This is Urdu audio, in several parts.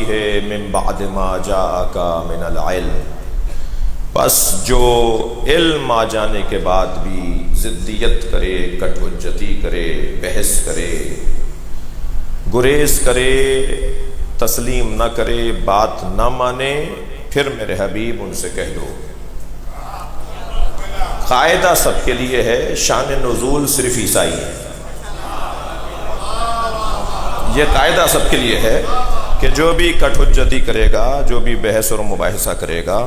فیہ من بعد ما جاءک من العلم، بس جو علم آ جانے کے بعد بھی ضدیت کرے، کٹ حجتی کرے، بحث کرے، گریز کرے، تسلیم نہ کرے، بات نہ مانے، پھر میرے حبیب ان سے کہہ دو قاعدہ سب کے لیے ہے، شان نزول صرف عیسائی ہے۔ یہ قاعدہ سب کے لیے ہے کہ جو بھی کٹ حجتی کرے گا، جو بھی بحث اور مباحثہ کرے گا،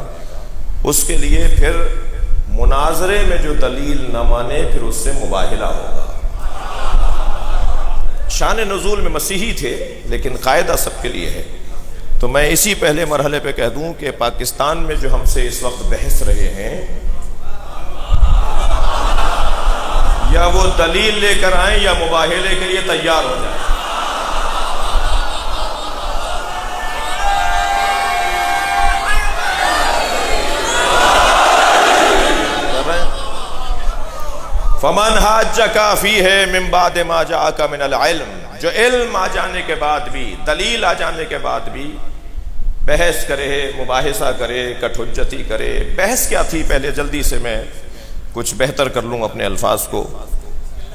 اس کے لیے پھر مناظرے میں جو دلیل نہ مانے پھر اس سے مباہلہ ہوگا۔ شان نزول میں مسیحی تھے لیکن قاعدہ سب کے لیے ہے۔ تو میں اسی پہلے مرحلے پہ کہہ دوں کہ پاکستان میں جو ہم سے اس وقت بحث رہے ہیں، یا وہ دلیل لے کر آئیں یا مباہلے کے لیے تیار ہو جائیں۔ فمن حاجک فیہ من بعد ما جاءک من العلم، جو علم آ جانے کے بعد بھی، دلیل آ جانے کے بعد بھی بحث کرے، مباحثہ کرے، کٹ حجتی کرے۔ بحث کیا تھی؟ پہلے جلدی سے میں کچھ بہتر کر لوں اپنے الفاظ کو۔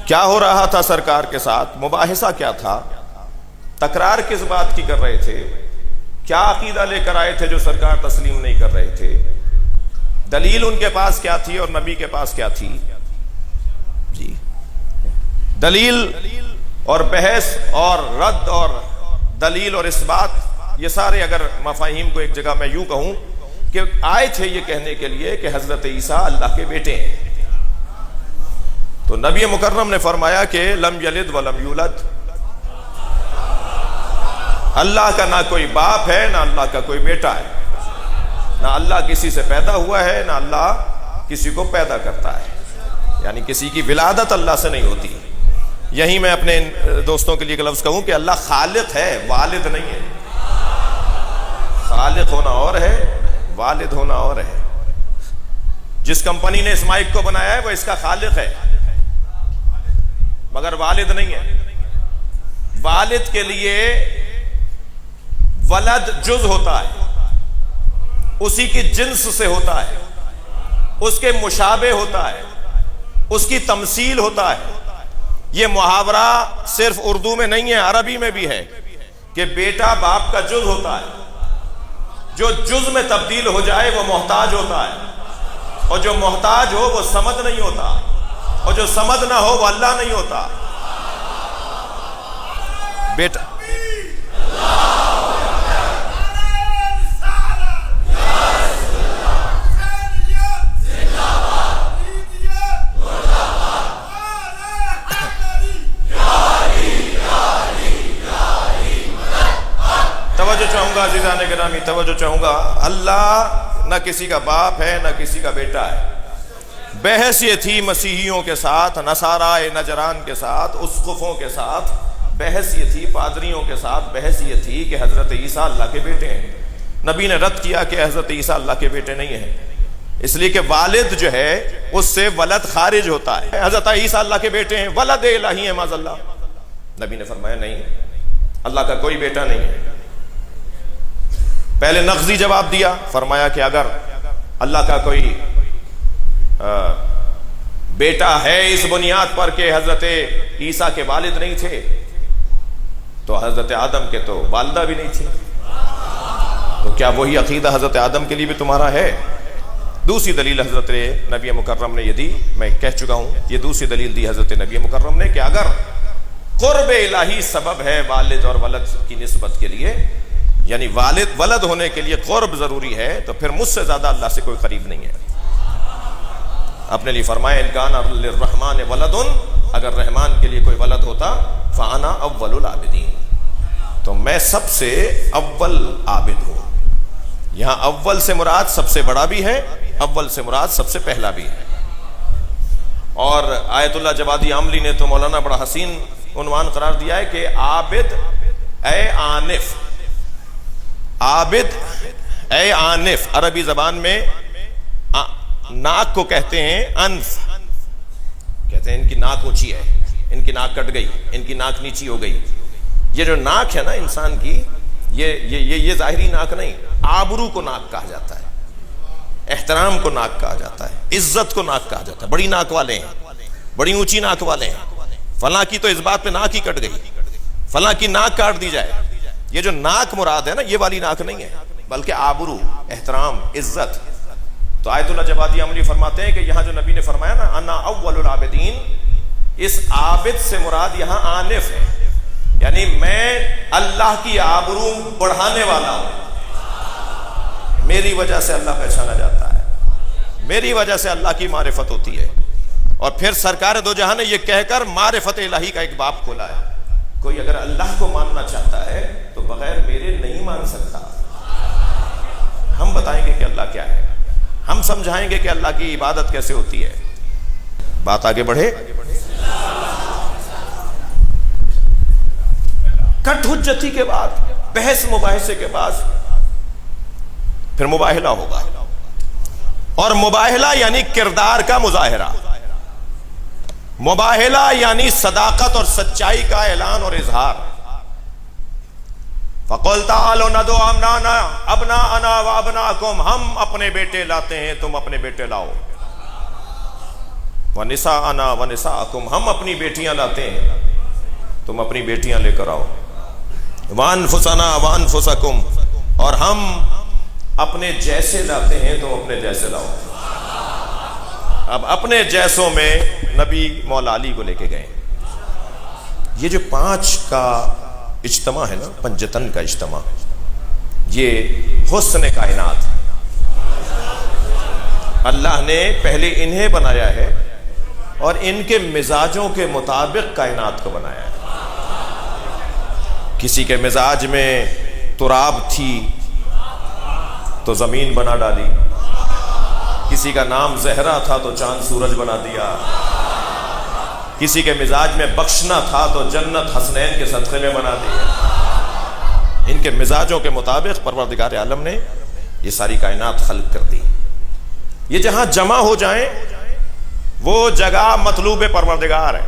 کیا ہو رہا تھا سرکار کے ساتھ؟ مباحثہ کیا تھا؟ تکرار کس بات کی کر رہے تھے؟ کیا عقیدہ لے کر آئے تھے جو سرکار تسلیم نہیں کر رہے تھے؟ دلیل ان کے پاس کیا تھی اور نبی کے پاس کیا تھی؟ جی، دلیل اور بحث اور رد اور دلیل اور اس بات، یہ سارے اگر مفاہیم کو ایک جگہ میں یوں کہوں کہ آئے تھے یہ کہنے کے لیے کہ حضرت عیسیٰ اللہ کے بیٹے ہیں۔ تو نبی مکرم نے فرمایا کہ لم یلد ولم یولد، اللہ کا نہ کوئی باپ ہے نہ اللہ کا کوئی بیٹا ہے، نہ اللہ کسی سے پیدا ہوا ہے نہ اللہ کسی کو پیدا کرتا ہے، یعنی کسی کی ولادت اللہ سے نہیں ہوتی۔ یہی میں اپنے دوستوں کے لیے ایک لفظ کہوں کہ اللہ خالق ہے، والد نہیں ہے۔ خالق ہونا اور ہے، والد ہونا اور ہے۔ جس کمپنی نے اس مائک کو بنایا ہے وہ اس کا خالق ہے، مگر والد نہیں ہے۔ والد کے لیے ولد جز ہوتا ہے، اسی کی جنس سے ہوتا ہے، اس کے مشابہ ہوتا ہے، اس کی تمثیل ہوتا ہے۔ یہ محاورہ صرف اردو میں نہیں ہے، عربی میں بھی ہے کہ بیٹا باپ کا جز ہوتا ہے۔ جو جز میں تبدیل ہو جائے وہ محتاج ہوتا ہے، اور جو محتاج ہو وہ صمد نہیں ہوتا، اور جو صمد نہ ہو وہ اللہ نہیں ہوتا۔ بیٹا توجہ چاہوں گا عزیزان گرامی، توجہ چاہوں گا، اللہ نہ کسی کا باپ ہے نہ کسی کا بیٹا ہے۔ بحث یہ تھی مسیحیوں کے ساتھ، نصارائے نجران کے ساتھ، اسقفوں کے ساتھ بحث یہ تھی، پادریوں کے ساتھ بحث یہ تھی کہ حضرت عیسیٰ اللہ کے بیٹے ہیں۔ نبی نے رد کیا کہ حضرت عیسیٰ اللہ کے بیٹے نہیں ہیں، اس لیے کہ والد جو ہے اس سے ولد خارج ہوتا ہے۔ حضرت عیسیٰ اللہ کے بیٹے ہیں، ولد الہی ہیں معاذ اللہ۔ نبی نے فرمایا نہیں، اللہ کا کوئی بیٹا نہیں ہے۔ پہلے نقضی جواب دیا، فرمایا کہ اگر اللہ کا کوئی بیٹا ہے اس بنیاد پر کہ حضرت عیسیٰ کے والد نہیں تھے تو حضرت آدم کے تو والدہ بھی نہیں تھی، تو کیا وہی عقیدہ حضرت آدم کے لیے بھی تمہارا ہے؟ دوسری دلیل حضرت نبی مکرم نے یہ دی، میں کہہ چکا ہوں، یہ دوسری دلیل دی حضرت نبی مکرم نے کہ اگر قرب الہی سبب ہے والد اور ولد کی نسبت کے لیے، یعنی والد ولد ہونے کے لیے قرب ضروری ہے، تو پھر مجھ سے زیادہ اللہ سے کوئی قریب نہیں ہے۔ اپنے لیے فرمایا ان کان للرحمن ولد، اگر رحمان کے لیے کوئی ولد ہوتا فانا اول العابدین، تو میں سب سے اول عابد ہوں۔ یہاں اول سے مراد سب سے بڑا بھی ہے، اول سے مراد سب سے پہلا بھی ہے۔ اور آیت اللہ جوادی عاملی نے تو مولانا بڑا حسین عنوان قرار دیا ہے کہ عابد اے عانف، عابد اے عانف، عربی زبان میں ناک کو کہتے ہیں انف، کہتے ہیں ان کی ناک اونچی ہے، ان کی ناک کٹ گئی، ان کی ناک نیچی ہو گئی۔ یہ جو ناک ہے نا انسان کی، یہ ظاہری ناک نہیں، آبرو کو ناک کہا جاتا ہے، احترام کو ناک کہا جاتا ہے، عزت کو ناک کہا جاتا ہے. بڑی ناک والے ہیں، بڑی اونچی ناک والے ہیں، فلاں کی تو اس بات پہ ناک ہی کٹ گئی، فلاں کی ناک کاٹ دی جائے. یہ جو ناک مراد ہے نا، یہ والی ناک نہیں ہے، بلکہ آبرو، احترام، عزت. تو آیت اللہ جوادی عملی فرماتے ہیں کہ یہاں جو نبی نے فرمایا نا انا اول العابدین، اس عابد سے مراد یہاں آنف ہے، یعنی میں اللہ کی آبرو بڑھانے والا ہوں. میری وجہ سے اللہ پہچانا جاتا ہے، میری وجہ سے اللہ کی معرفت ہوتی ہے. اور پھر سرکار دو جہاں نے یہ کہہ کر معرفت الہی کا ایک باب کھولا ہے. کوئی اگر اللہ کو ماننا چاہتا ہے تو بغیر میرے نہیں مان سکتا. ہم بتائیں گے کہ اللہ کیا ہے، ہم سمجھائیں گے کہ اللہ کی عبادت کیسے ہوتی ہے. بات آگے بڑھے. کٹ حجتی کے بعد، بحث مباحثے کے بعد پھر مباہلہ ہوگا. اور مباہلہ یعنی کردار کا مظاہرہ، مباہلہ یعنی صداقت اور سچائی کا اعلان اور اظہار. فَقُلْ تَعَالُوا نَدْعُوا أَبْنَاءَنَا وَأَبْنَاءَكُمْ، ہم اپنے بیٹے لاتے ہیں، تم اپنے بیٹے لاؤ. وَنِسَاءَنَا وَنِسَاءَكُمْ، ہم اپنی بیٹیاں لاتے ہیں، تم اپنی بیٹیاں لے کر آؤ. وَأَنفُسَنَا وَأَنفُسَكُمْ، اور ہم اپنے جیسے لاتے ہیں، تم اپنے جیسے لاؤ. اب اپنے جیسوں میں نبی مولا علی کو لے کے گئے. یہ جو 5 کا اجتماع ہے نا، پنجتن کا اجتماع، یہ حسن کائنات ہے. اللہ نے پہلے انہیں بنایا ہے اور ان کے مزاجوں کے مطابق کائنات کو بنایا ہے. کسی کے مزاج میں تراب تھی تو زمین بنا ڈالی، کسی کا نام زہرا تھا تو چاند سورج بنا دیا، کسی کے مزاج میں بخشنا تھا تو جنت حسنین کے صدقے میں بنا دی. ان کے مزاجوں کے مطابق پروردگار عالم نے یہ ساری کائنات خلق کر دی. یہ جہاں جمع ہو جائیں وہ جگہ مطلوب پروردگار ہے.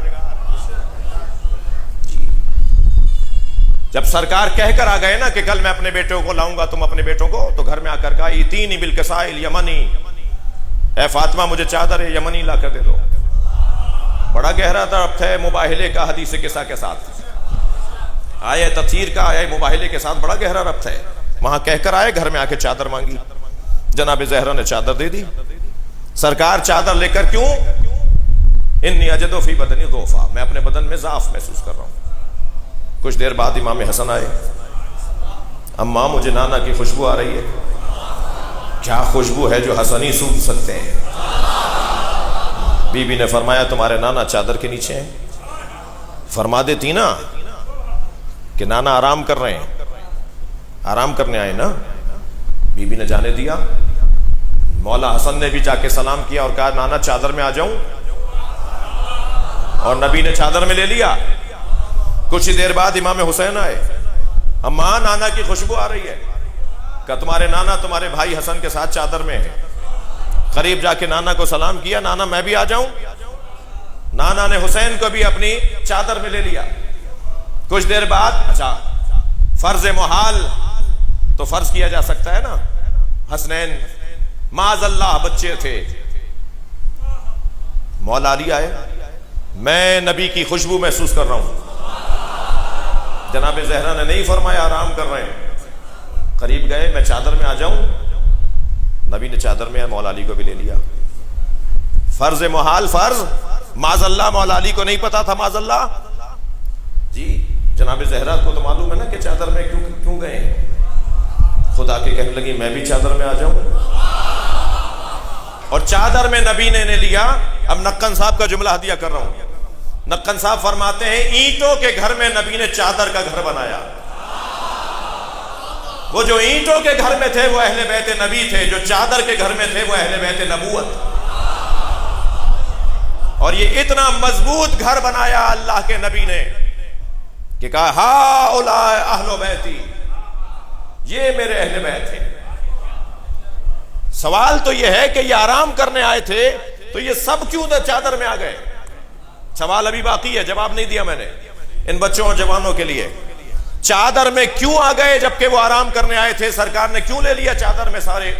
جب سرکار کہہ کر آ گئے نا کہ کل میں اپنے بیٹوں کو لاؤں گا، تم اپنے بیٹوں کو، تو گھر میں آ کر کہا ایتینی بالکساء الیمنی، اے فاطمہ مجھے چادر یمنی لا کر دے دو. بڑا گہرا ربط ہے مباہلے کا حدیث قصہ کے ساتھ، آئے تطہیر کا آئے مباہلے کے ساتھ بڑا گہرا ربط ہے. وہاں کہہ کر آئے، گھر میں آ کے چادر مانگی، جناب زہرا نے چادر دے دی. سرکار چادر لے کر کیوں؟ انی اجد فی بدنی ضعفا، میں اپنے بدن میں ضعف محسوس کر رہا ہوں. کچھ دیر بعد امام حسن آئے، اماں مجھے نانا کی خوشبو آ رہی ہے. کیا خوشبو ہے جو حسن ہی سونگھ سکتے ہیں. بی بی نے فرمایا تمہارے نانا چادر کے نیچے ہیں. فرما دیتی نا کہ نانا آرام کر رہے ہیں، آرام کرنے آئے نا. بی بی نے جانے دیا. مولا حسن نے بھی جا کے سلام کیا اور کہا نانا چادر میں آ جاؤں، اور نبی نے چادر میں لے لیا. کچھ ہی دیر بعد امام حسین آئے، اماں نانا کی خوشبو آ رہی ہے. کہ تمہارے نانا تمہارے بھائی حسن کے ساتھ چادر میں ہے. قریب جا کے نانا کو سلام کیا، نانا میں بھی آ جاؤں. نانا نے حسین کو بھی اپنی چادر میں لے لیا. کچھ دیر بعد اچھا فرض محال تو فرض کیا جا سکتا ہے نا، حسنین معاذ اللہ بچے تھے. مولا علی آئے، میں نبی کی خوشبو محسوس کر رہا ہوں. جناب زہرا نے نہیں فرمایا آرام کر رہے ہیں. قریب گئے، میں چادر میں آ جاؤں. نبی نے چادر میں مولا علی کو بھی لے لیا. فرض محال فرض، معاذ اللہ مولا علی کو نہیں پتا تھا. معاذ اللہ جی جناب زہرا کو تو معلوم ہے نا کہ چادر میں کیوں گئے. خدا کے کہنے لگی میں بھی چادر میں آ جاؤں. اور چادر میں نبی نے لیا. اب نقن صاحب کا جملہ ہدیہ کر رہا ہوں. نقن صاحب فرماتے ہیں اینٹوں کے گھر میں نبی نے چادر کا گھر بنایا. وہ جو اینٹوں کے گھر میں تھے وہ اہل بیت نبی تھے، جو چادر کے گھر میں تھے وہ اہل بیت نبوت. اور یہ اتنا مضبوط گھر بنایا اللہ کے نبی نے کہ کہا ہؤلاء اہل بیتی، یہ میرے اہل بیت ہیں. سوال تو یہ ہے کہ یہ آرام کرنے آئے تھے تو یہ سب کیوں چادر میں آ گئے؟ سوال ابھی باقی ہے، جواب نہیں دیا میں نے ان بچوں اور جوانوں کے لیے. چادر میں کیوں آ گئے جبکہ وہ آرام کرنے آئے تھے؟ سرکار نے کیوں لے لیا چادر میں سارے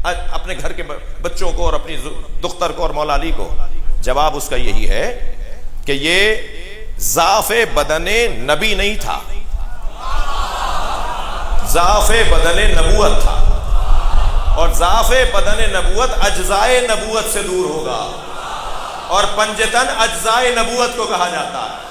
اپنے گھر کے بچوں کو اور اپنی دختر کو اور مولا علی کو؟ جواب اس کا یہی ہے کہ یہ ضعف بدن نبی نہیں تھا، ضعف بدن نبوت تھا، اور ضعف بدن نبوت اجزائے نبوت سے دور ہوگا، اور پنجتن اجزائے نبوت کو کہا جاتا ہے۔